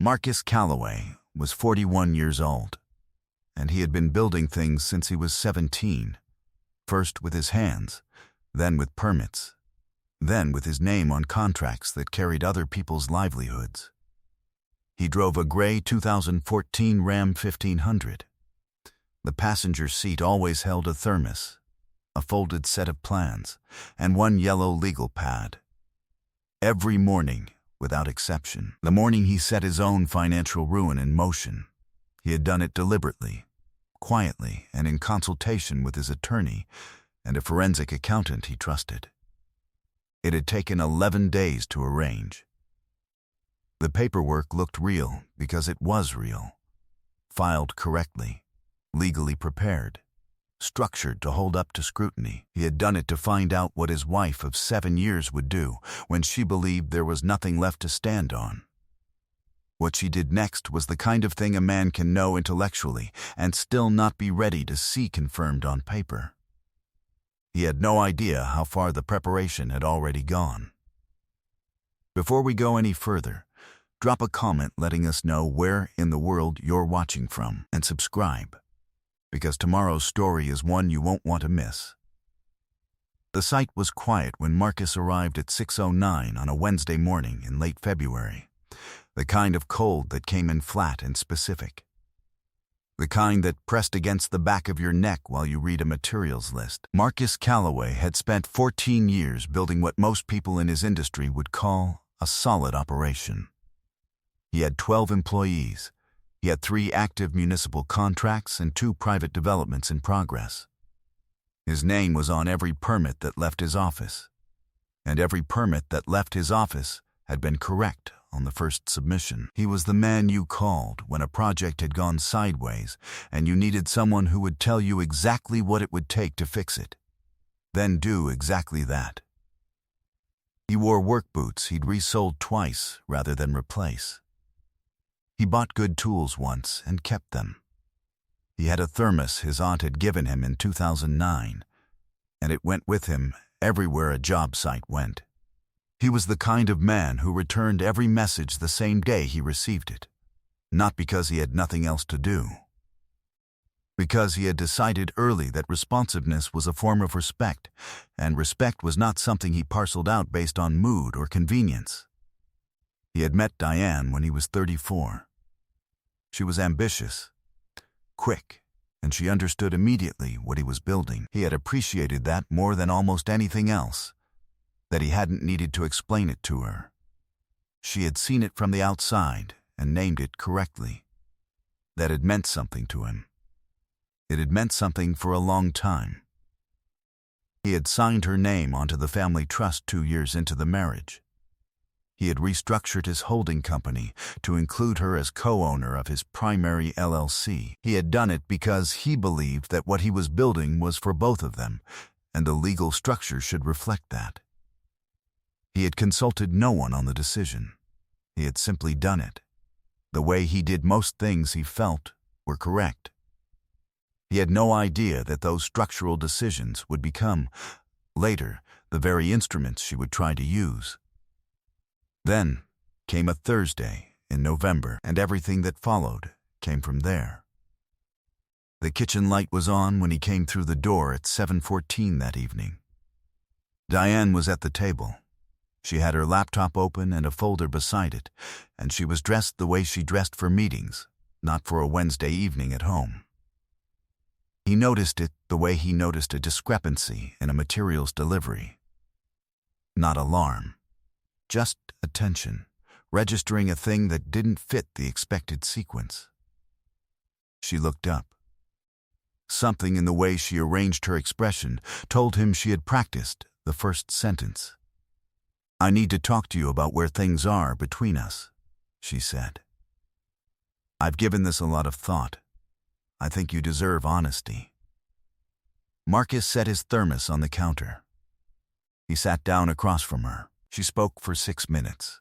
Marcus Calloway was 41 years old, and he had been building things since he was 17, first with his hands, then with permits, then with his name on contracts that carried other people's livelihoods. He drove a gray 2014 Ram 1500. The passenger seat always held a thermos, a folded set of plans, and one yellow legal pad. Every morning, without exception, the morning he set his own financial ruin in motion, he had done it deliberately, quietly, and in consultation with his attorney and a forensic accountant he trusted. It had taken 11 days to arrange. The paperwork looked real because it was real, filed correctly, legally prepared, structured to hold up to scrutiny. He had done it to find out what his wife of 7 years would do when she believed there was nothing left to stand on. What she did next was the kind of thing a man can know intellectually and still not be ready to see confirmed on paper. He had no idea how far the preparation had already gone. Before we go any further, drop a comment letting us know where in the world you're watching from, and subscribe, because tomorrow's story is one you won't want to miss. The site was quiet when Marcus arrived at 6:09 on a Wednesday morning in late February, the kind of cold that came in flat and specific. The kind that pressed against the back of your neck while you read a materials list. Marcus Calloway had spent 14 years building what most people in his industry would call a solid operation. He had 12 employees. He had 3 active municipal contracts and 2 private developments in progress. His name was on every permit that left his office, and every permit that left his office had been correct on the first submission. He was the man you called when a project had gone sideways and you needed someone who would tell you exactly what it would take to fix it, then do exactly that. He wore work boots he'd resold twice rather than replace. He bought good tools once and kept them. He had a thermos his aunt had given him in 2009, and it went with him everywhere a job site went. He was the kind of man who returned every message the same day he received it, not because he had nothing else to do, because he had decided early that responsiveness was a form of respect, and respect was not something he parceled out based on mood or convenience. He had met Diane when he was 34. She was ambitious, quick, and she understood immediately what he was building. He had appreciated that more than almost anything else, that he hadn't needed to explain it to her. She had seen it from the outside and named it correctly. That had meant something to him. It had meant something for a long time. He had signed her name onto the family trust 2 years into the marriage. He had restructured his holding company to include her as co-owner of his primary LLC. He had done it because he believed that what he was building was for both of them, and the legal structure should reflect that. He had consulted no one on the decision. He had simply done it. The way he did most things he felt were correct. He had no idea that those structural decisions would become, later, the very instruments she would try to use. Then came a Thursday in November, and everything that followed came from there. The kitchen light was on when he came through the door at 7:14 that evening. Diane was at the table. She had her laptop open and a folder beside it, and she was dressed the way she dressed for meetings, not for a Wednesday evening at home. He noticed it the way he noticed a discrepancy in a materials delivery. Not alarm. Just attention, registering a thing that didn't fit the expected sequence. She looked up. Something in the way she arranged her expression told him she had practiced the first sentence. "I need to talk to you about where things are between us," she said. "I've given this a lot of thought. I think you deserve honesty." Marcus set his thermos on the counter. He sat down across from her. She spoke for 6 minutes.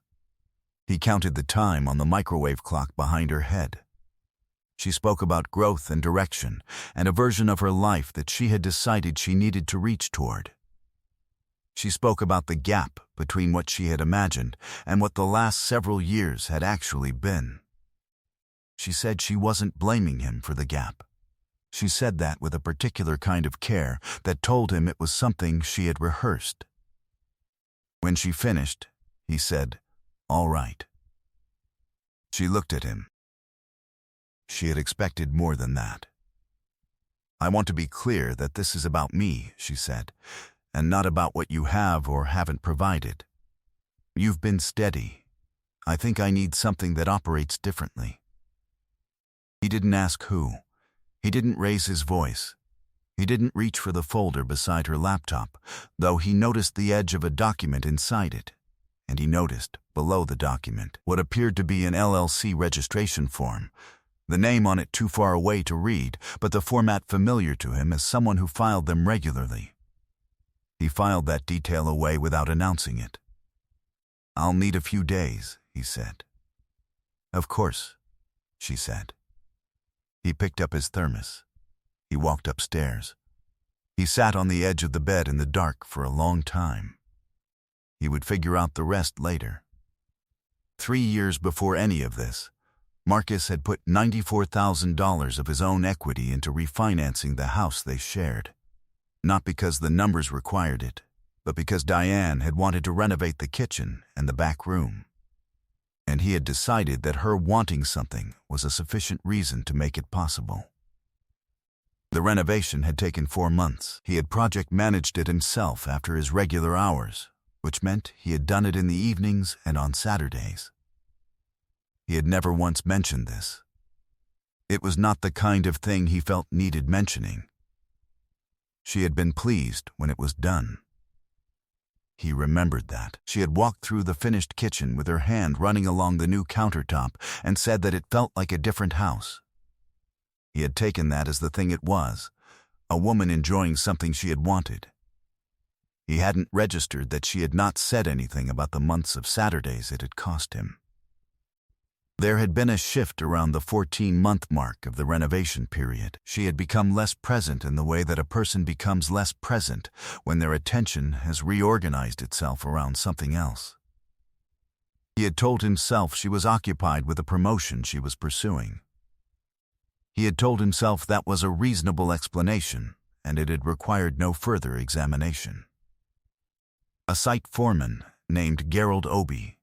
He counted the time on the microwave clock behind her head. She spoke about growth and direction, and a version of her life that she had decided she needed to reach toward. She spoke about the gap between what she had imagined and what the last several years had actually been. she said she wasn't blaming him for the gap. She said that with a particular kind of care that told him it was something she had rehearsed. When she finished, he said, "All right." She looked at him. She had expected more than that. "I want to be clear that this is about me," she said, "and not about what you have or haven't provided. You've been steady. I think I need something that operates differently." He didn't ask who. He didn't raise his voice. He didn't reach for the folder beside her laptop, though he noticed the edge of a document inside it, and he noticed, below the document, what appeared to be an LLC registration form, the name on it too far away to read, but the format familiar to him as someone who filed them regularly. He filed that detail away without announcing it. "I'll need a few days," he said. "Of course," she said. He picked up his thermos. He walked upstairs. He sat on the edge of the bed in the dark for a long time. He would figure out the rest later. 3 years before any of this, Marcus had put $94,000 of his own equity into refinancing the house they shared. Not because the numbers required it, but because Diane had wanted to renovate the kitchen and the back room. And he had decided that her wanting something was a sufficient reason to make it possible. The renovation had taken 4 months. He had project managed it himself after his regular hours, which meant he had done it in the evenings and on Saturdays. He had never once mentioned this. It was not the kind of thing he felt needed mentioning. She had been pleased when it was done. He remembered that. She had walked through the finished kitchen with her hand running along the new countertop and said that it felt like a different house. He had taken that as the thing it was, a woman enjoying something she had wanted. He hadn't registered that she had not said anything about the months of Saturdays it had cost him. There had been a shift around the 14-month mark of the renovation period. She had become less present in the way that a person becomes less present when their attention has reorganized itself around something else. He had told himself she was occupied with a promotion she was pursuing. He had told himself that was a reasonable explanation, and it had required no further examination. A site foreman named Gerald Obie,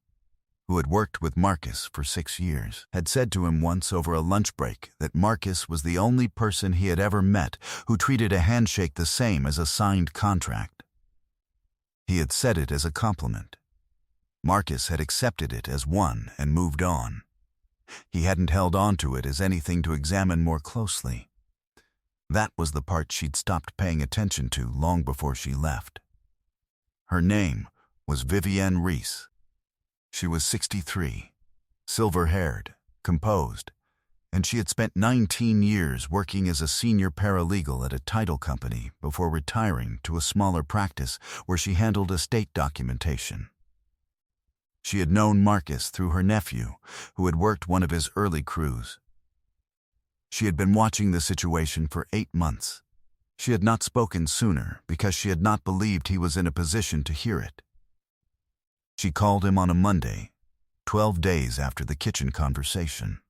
who had worked with Marcus for 6 years, had said to him once over a lunch break that Marcus was the only person he had ever met who treated a handshake the same as a signed contract. He had said it as a compliment. Marcus had accepted it as one and moved on. He hadn't held on to it as anything to examine more closely. That was the part she'd stopped paying attention to long before she left. Her name was Vivienne Reese. She was 63, silver-haired, composed, and she had spent 19 years working as a senior paralegal at a title company before retiring to a smaller practice where she handled estate documentation. She had known Marcus through her nephew, who had worked one of his early crews. She had been watching the situation for 8 months. She had not spoken sooner because she had not believed he was in a position to hear it. She called him on a Monday, 12 days after the kitchen conversation.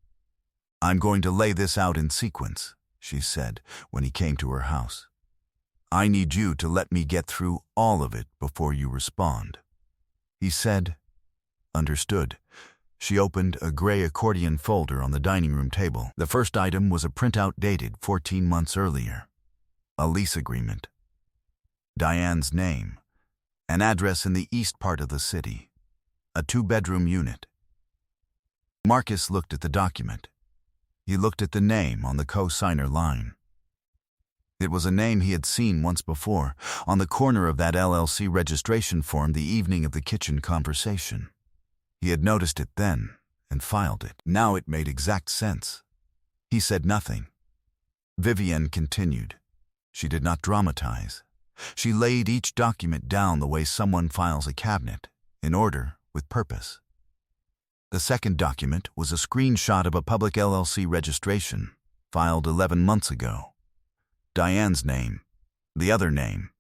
"I'm going to lay this out in sequence," she said when he came to her house. "I need you to let me get through all of it before you respond." He said, "Understood." She opened a gray accordion folder on the dining room table. The first item was a printout dated 14 months earlier. A lease agreement. Diane's name. An address in the east part of the city. A 2-bedroom unit. Marcus looked at the document. He looked at the name on the co-signer line. It was a name he had seen once before, on the corner of that LLC registration form the evening of the kitchen conversation. He had noticed it then and filed it. Now it made exact sense. He said nothing. Vivienne continued. She did not dramatize. She laid each document down the way someone files a cabinet, in order, with purpose. The second document was a screenshot of a public LLC registration, filed 11 months ago. Diane's name, the other name,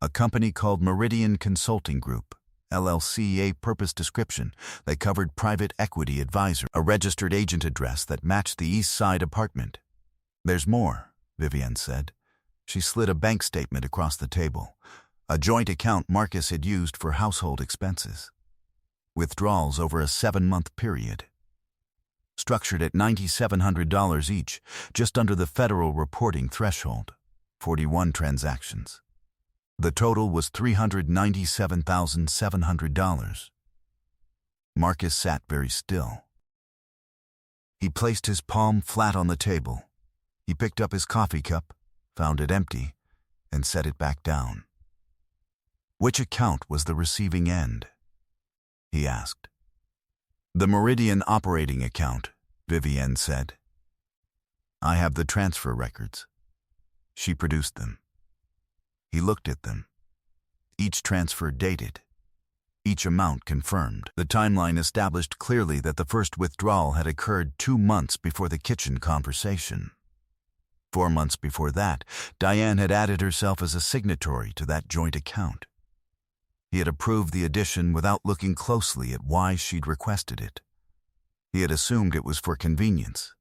a company called Meridian Consulting Group, LLC, a purpose description that covered private equity advisor, a registered agent address that matched the East Side apartment. "There's more," Vivienne said. She slid a bank statement across the table, a joint account Marcus had used for household expenses. Withdrawals over a 7-month period. Structured at $9,700 each, just under the federal reporting threshold. 41 transactions. The total was $397,700. Marcus sat very still. He placed his palm flat on the table. He picked up his coffee cup, found it empty, and set it back down. Which account was the receiving end? He asked. "The Meridian operating account," Vivienne said. "I have the transfer records." She produced them. He looked at them. Each transfer dated. Each amount confirmed. The timeline established clearly that the first withdrawal had occurred 2 months before the kitchen conversation. 4 months before that, Diane had added herself as a signatory to that joint account. He had approved the addition without looking closely at why she'd requested it. He had assumed it was for convenience.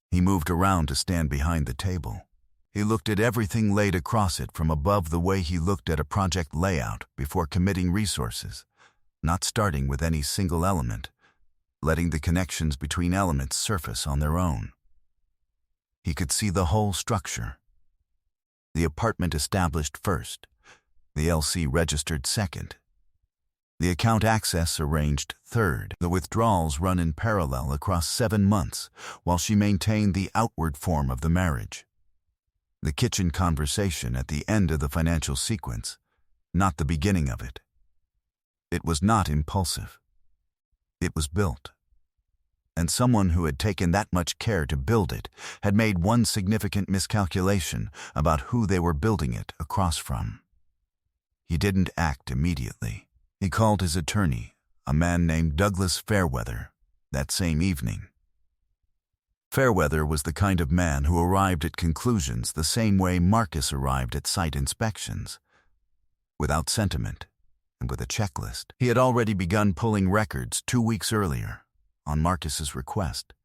He moved around to stand behind the table. He looked at everything laid across it from above the way he looked at a project layout before committing resources, not starting with any single element, letting the connections between elements surface on their own. He could see the whole structure. The apartment established first, the LC registered second, the account access arranged third, the withdrawals run in parallel across 7 months while she maintained the outward form of the marriage. The kitchen conversation at the end of the financial sequence, not the beginning of it. It was not impulsive. It was built. And someone who had taken that much care to build it had made one significant miscalculation about who they were building it across from. He didn't act immediately. He called his attorney, a man named Douglas Fairweather, that same evening. Fairweather was the kind of man who arrived at conclusions the same way Marcus arrived at site inspections, without sentiment and with a checklist. He had already begun pulling records 2 weeks earlier, on Marcus's request,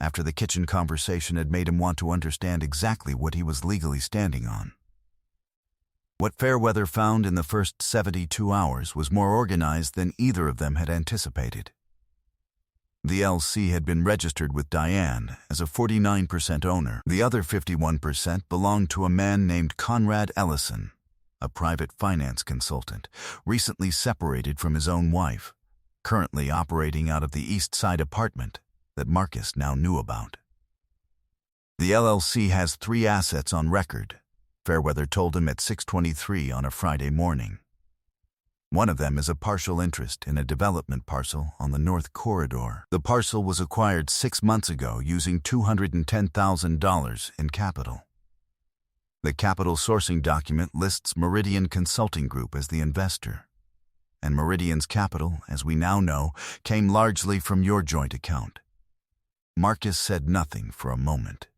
after the kitchen conversation had made him want to understand exactly what he was legally standing on. What Fairweather found in the first 72 hours was more organized than either of them had anticipated. The LC had been registered with Diane as a 49% owner. The other 51% belonged to a man named Conrad Ellison, a private finance consultant, recently separated from his own wife, currently operating out of the East Side apartment that Marcus now knew about. "The LLC has 3 assets on record," Fairweather told him at 6:23 on a Friday morning. "One of them is a partial interest in a development parcel on the North Corridor. The parcel was acquired 6 months ago using $210,000 in capital. The capital sourcing document lists Meridian Consulting Group as the investor, and Meridian's capital, as we now know, came largely from your joint account." Marcus said nothing for a moment.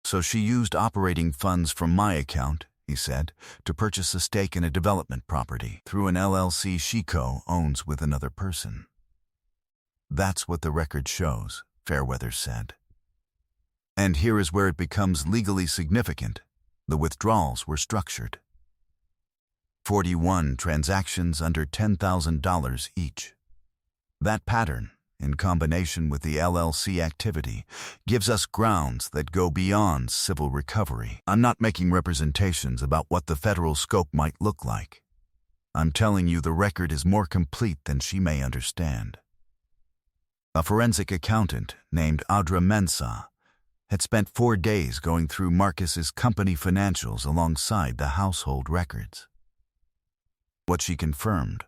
"So she used operating funds from my account," he said, "to purchase a stake in a development property through an LLC she co-owns with another person." "That's what the record shows," Fairweather said. "And here is where it becomes legally significant. The withdrawals were structured. 41 transactions under $10,000 each. That pattern, in combination with the LLC activity, gives us grounds that go beyond civil recovery. I'm not making representations about what the federal scope might look like. I'm telling you the record is more complete than she may understand." A forensic accountant named Audra Mensah had spent 4 days going through Marcus's company financials alongside the household records. What she confirmed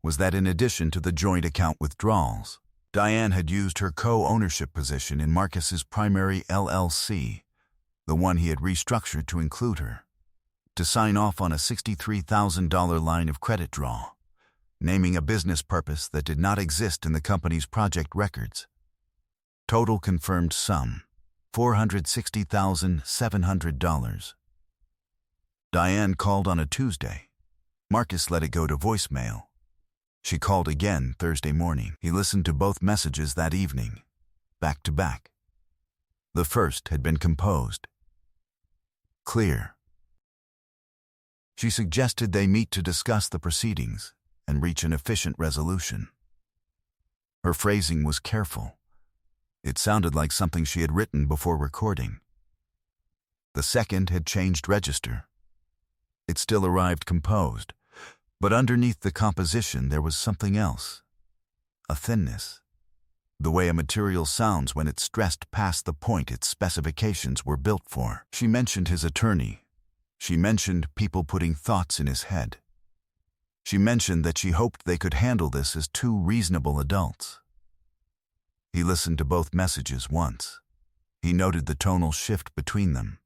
was that in addition to the joint account withdrawals, Diane had used her co-ownership position in Marcus's primary LLC, the one he had restructured to include her, to sign off on a $63,000 line of credit draw, naming a business purpose that did not exist in the company's project records. Total confirmed sum, $460,700. Diane called on a Tuesday. Marcus let it go to voicemail. She called again Thursday morning. He listened to both messages that evening, back to back. The first had been composed. Clear. She suggested they meet to discuss the proceedings and reach an efficient resolution. Her phrasing was careful. It sounded like something she had written before recording. The second had changed register. It still arrived composed, but underneath the composition there was something else. A thinness. The way a material sounds when it's stressed past the point its specifications were built for. She mentioned his attorney. She mentioned people putting thoughts in his head. She mentioned that she hoped they could handle this as two reasonable adults. He listened to both messages once. He noted the tonal shift between them.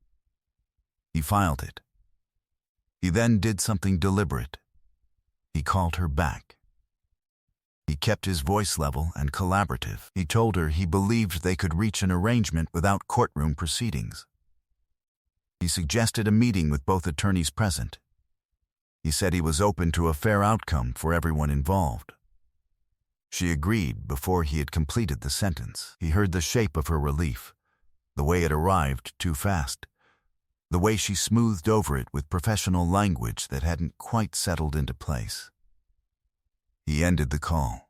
He filed it. He then did something deliberate. He called her back. He kept his voice level and collaborative. He told her he believed they could reach an arrangement without courtroom proceedings. He suggested a meeting with both attorneys present. He said he was open to a fair outcome for everyone involved. She agreed before he had completed the sentence. He heard the shape of her relief, the way it arrived too fast, the way she smoothed over it with professional language that hadn't quite settled into place. He ended the call.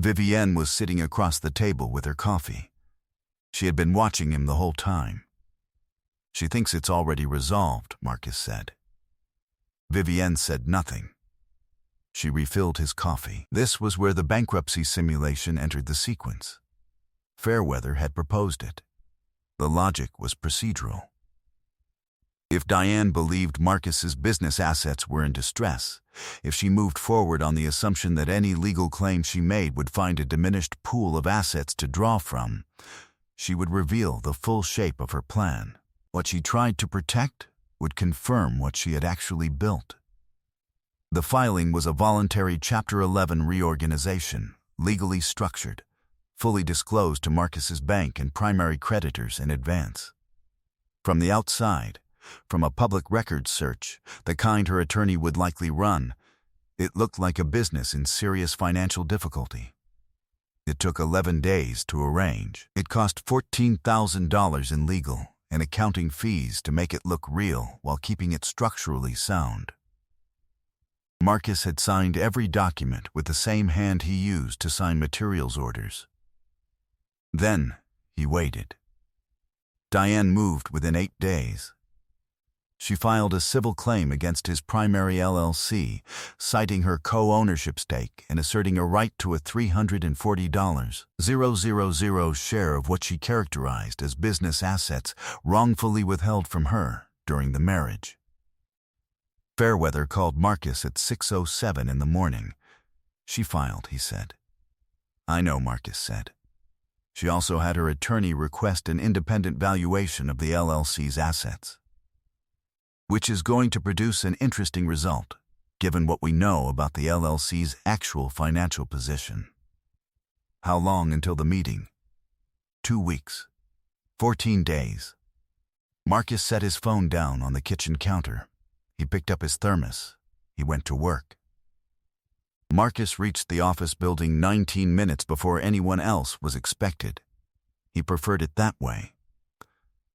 Vivienne was sitting across the table with her coffee. She had been watching him the whole time. She thinks it's already resolved, Marcus said. Vivienne said nothing. She refilled his coffee. This was where the bankruptcy simulation entered the sequence. Fairweather had proposed it. The logic was procedural. If Diane believed Marcus's business assets were in distress, if she moved forward on the assumption that any legal claim she made would find a diminished pool of assets to draw from, she would reveal the full shape of her plan. What she tried to protect would confirm what she had actually built. The filing was a voluntary Chapter 11 reorganization, legally structured, fully disclosed to Marcus's bank and primary creditors in advance. From the outside, from a public records search, the kind her attorney would likely run, it looked like a business in serious financial difficulty. It took 11 days to arrange. It cost $14,000 in legal and accounting fees to make it look real while keeping it structurally sound. Marcus had signed every document with the same hand he used to sign materials orders. Then he waited. Diane moved within 8 days. She filed a civil claim against his primary LLC, citing her co-ownership stake and asserting a right to a $340,000 share of what she characterized as business assets wrongfully withheld from her during the marriage. Fairweather called Marcus at 6:07 in the morning. She filed, he said. I know, Marcus said. She also had her attorney request an independent valuation of the LLC's assets, which is going to produce an interesting result, given what we know about the LLC's actual financial position. How long until the meeting? 2 weeks. 14 days. Marcus set his phone down on the kitchen counter. He picked up his thermos. He went to work. Marcus reached the office building 19 minutes before anyone else was expected. He preferred it that way.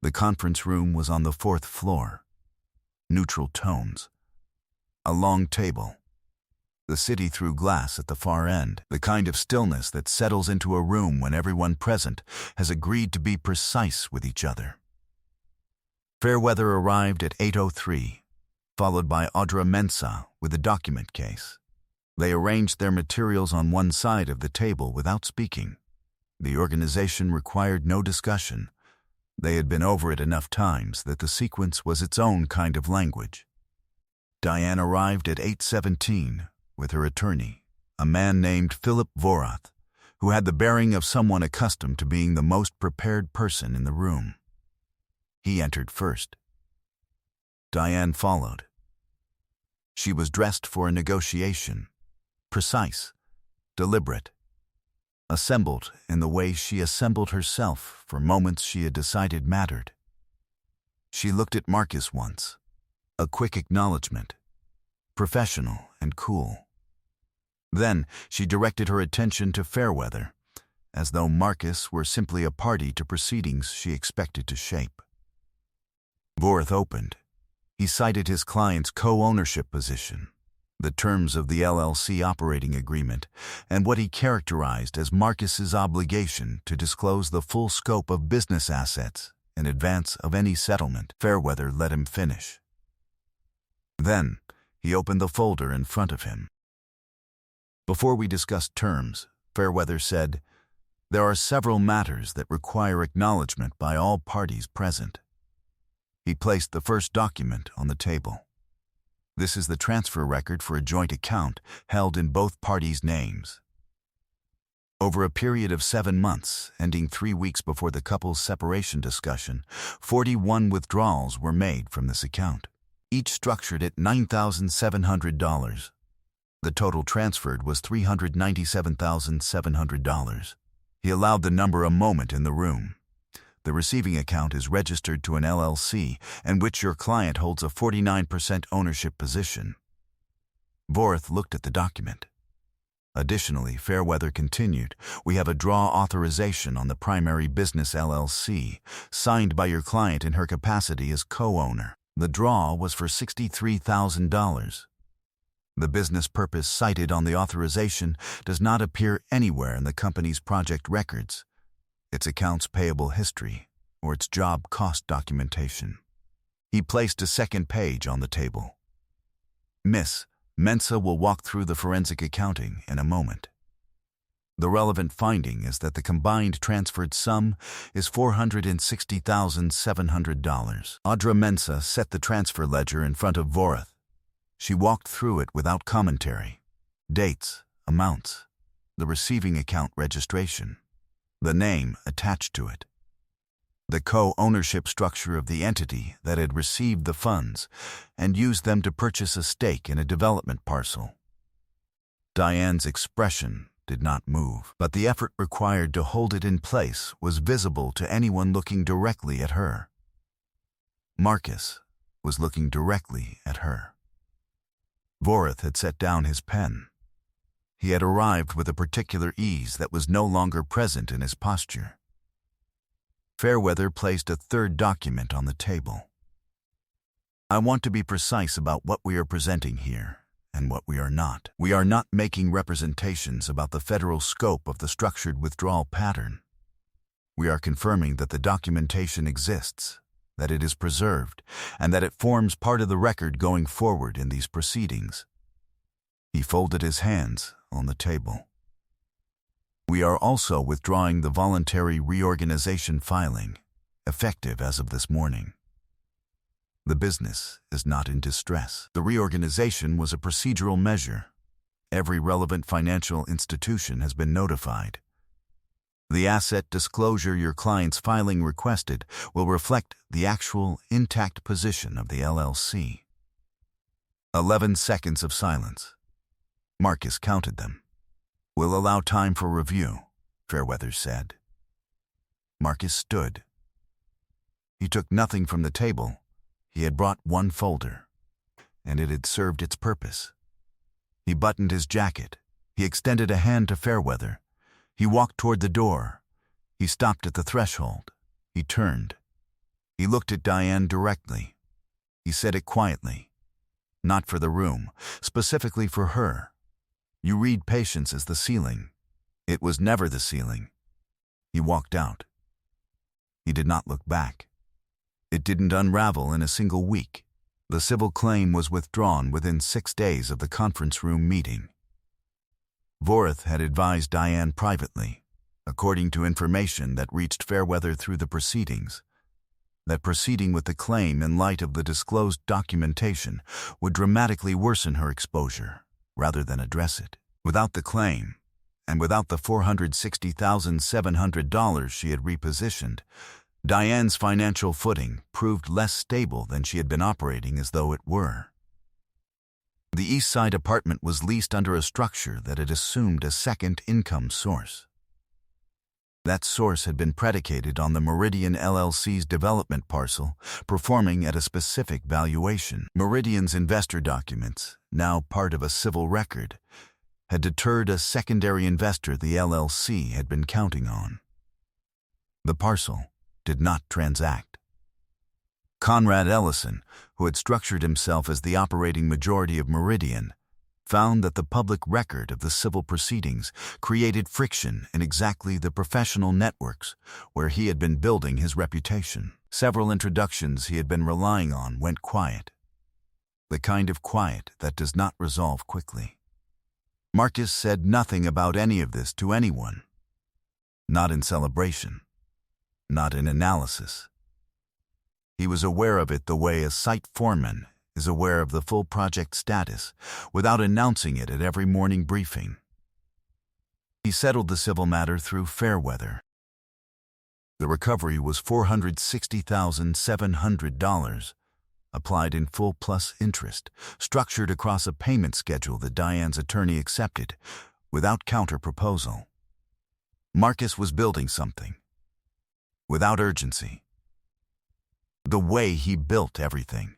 The conference room was on the 4th floor. Neutral tones. A long table. The city through glass at the far end, the kind of stillness that settles into a room when everyone present has agreed to be precise with each other. Fairweather arrived at 8:03, followed by Audra Mensah with a document case. They arranged their materials on one side of the table without speaking. The organization required no discussion. They had been over it enough times that the sequence was its own kind of language. Diane arrived at 8:17 with her attorney, a man named Philip Vorath, who had the bearing of someone accustomed to being the most prepared person in the room. He entered first. Diane followed. She was dressed for a negotiation, precise, deliberate, assembled in the way she assembled herself for moments she had decided mattered. She looked at Marcus once, a quick acknowledgement. professional and cool. Then she directed her attention to Fairweather, as though Marcus were simply a party to proceedings she expected to shape. Vorth opened. He cited his client's co-ownership position, the terms of the LLC operating agreement, and what he characterized as Marcus's obligation to disclose the full scope of business assets in advance of any settlement. Fairweather let him finish. Then, he opened the folder in front of him. Before we discussed terms, Fairweather said, "There are several matters that require acknowledgement by all parties present." He placed the first document on the table. This is the transfer record for a joint account held in both parties' names. Over a period of 7 months, ending 3 weeks before the couple's separation discussion, 41 withdrawals were made from this account, each structured at $9,700. The total transferred was $397,700. He allowed the number a moment in the room. The receiving account is registered to an LLC in which your client holds a 49% ownership position. Vorth looked at the document. Additionally, Fairweather continued, "We have a draw authorization on the primary business LLC, signed by your client in her capacity as co-owner. The draw was for $63,000. The business purpose cited on the authorization does not appear anywhere in the company's project records, its accounts payable history, or its job cost documentation." He placed a second page on the table. "Miss Mensa will walk through the forensic accounting in a moment. The relevant finding is that the combined transferred sum is $460,700. Audra Mensa set the transfer ledger in front of Vorth. She walked through it without commentary. Dates, amounts, the receiving account registration, the name attached to it, the co-ownership structure of the entity that had received the funds and used them to purchase a stake in a development parcel. Diane's expression did not move, but the effort required to hold it in place was visible to anyone looking directly at her. Marcus was looking directly at her. Vorth had set down his pen. He had arrived with a particular ease that was no longer present in his posture. Fairweather placed a third document on the table. "I want to be precise about what we are presenting here and what we are not. We are not making representations about the federal scope of the structured withdrawal pattern. We are confirming that the documentation exists, that it is preserved, and that it forms part of the record going forward in these proceedings." He folded his hands on the table. "We are also withdrawing the voluntary reorganization filing, effective as of this morning. The business is not in distress. The reorganization was a procedural measure. Every relevant financial institution has been notified. The asset disclosure your client's filing requested will reflect the actual intact position of the LLC." 11 seconds of silence. Marcus counted them. "We'll allow time for review," Fairweather said. Marcus stood. He took nothing from the table. He had brought one folder, and it had served its purpose. He buttoned his jacket. He extended a hand to Fairweather. He walked toward the door. He stopped at the threshold. He turned. He looked at Diane directly. He said it quietly. Not for the room, specifically for her. "You read patience as the ceiling. It was never the ceiling." He walked out. He did not look back. It didn't unravel in a single week. The civil claim was withdrawn within 6 days of the conference room meeting. Vorth had advised Diane privately, according to information that reached Fairweather through the proceedings, that proceeding with the claim in light of the disclosed documentation would dramatically worsen her exposure, rather than address it. Without the claim, and without the $460,700 she had repositioned, Diane's financial footing proved less stable than she had been operating as though it were. The East Side apartment was leased under a structure that had assumed a second income source. That source had been predicated on the Meridian LLC's development parcel, performing at a specific valuation. Meridian's investor documents, now part of a civil record, had deterred a secondary investor the LLC had been counting on. The parcel did not transact. Conrad Ellison, who had structured himself as the operating majority of Meridian, found that the public record of the civil proceedings created friction in exactly the professional networks where he had been building his reputation. Several introductions he had been relying on went quiet. The kind of quiet that does not resolve quickly. Marcus said nothing about any of this to anyone. Not in celebration. Not in analysis. He was aware of it the way a site foreman is aware of the full project status without announcing it at every morning briefing. He settled the civil matter through Fairweather. The recovery was $460,700, applied in full plus interest, structured across a payment schedule that Diane's attorney accepted, without counter-proposal. Marcus was building something. Without urgency. The way he built everything.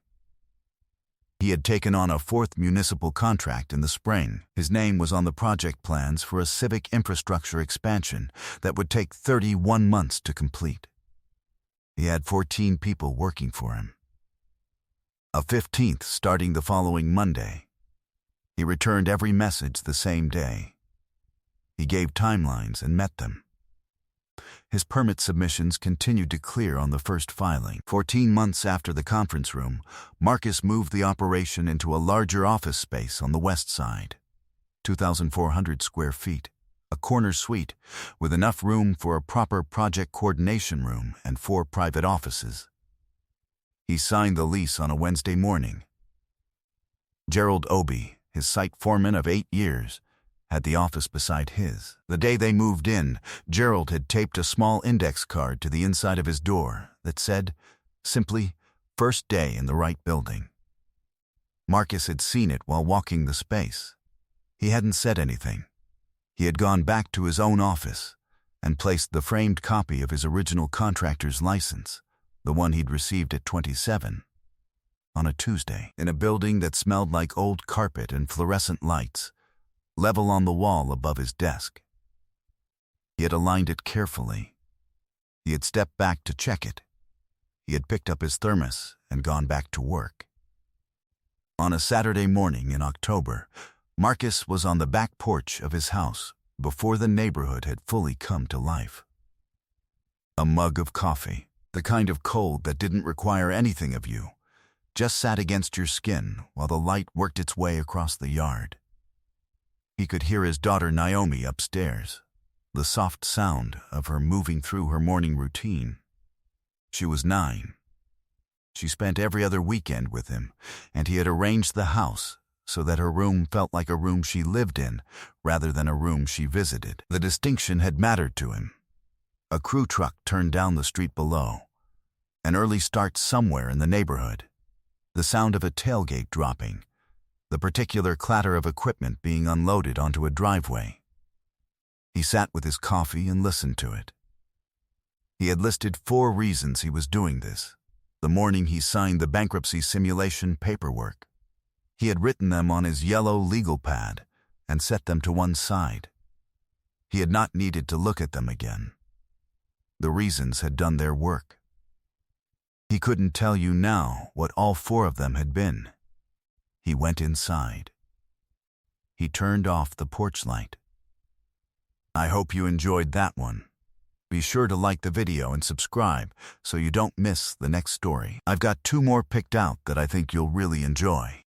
He had taken on a fourth municipal contract in the spring. His name was on the project plans for a civic infrastructure expansion that would take 31 months to complete. He had 14 people working for him. A 15th starting the following Monday. He returned every message the same day. He gave timelines and met them. His permit submissions continued to clear on the first filing. 14 months after the conference room, Marcus moved the operation into a larger office space on the west side. 2,400 square feet, a corner suite with enough room for a proper project coordination room and 4 private offices. He signed the lease on a Wednesday morning. Gerald Obie, his site foreman of 8 years, had the office beside his. The day they moved in, Gerald had taped a small index card to the inside of his door that said, simply, "First day in the right building." Marcus had seen it while walking the space. He hadn't said anything. He had gone back to his own office and placed the framed copy of his original contractor's license, the one he'd received at 27, on a Tuesday, in a building that smelled like old carpet and fluorescent lights, level on the wall above his desk. He had aligned it carefully. He had stepped back to check it. He had picked up his thermos and gone back to work. On a Saturday morning in October, Marcus was on the back porch of his house before the neighborhood had fully come to life. A mug of coffee, the kind of cold that didn't require anything of you, just sat against your skin while the light worked its way across the yard. He could hear his daughter Naomi upstairs, the soft sound of her moving through her morning routine. She was 9. She spent every other weekend with him, and he had arranged the house so that her room felt like a room she lived in rather than a room she visited. The distinction had mattered to him. A crew truck turned down the street below. An early start somewhere in the neighborhood. The sound of a tailgate dropping. The particular clatter of equipment being unloaded onto a driveway. He sat with his coffee and listened to it. He had listed 4 reasons he was doing this, the morning he signed the bankruptcy simulation paperwork. He had written them on his yellow legal pad and set them to one side. He had not needed to look at them again. The reasons had done their work. He couldn't tell you now what all 4 of them had been. He went inside. He turned off the porch light. I hope you enjoyed that one. Be sure to like the video and subscribe so you don't miss the next story. I've got 2 more picked out that I think you'll really enjoy.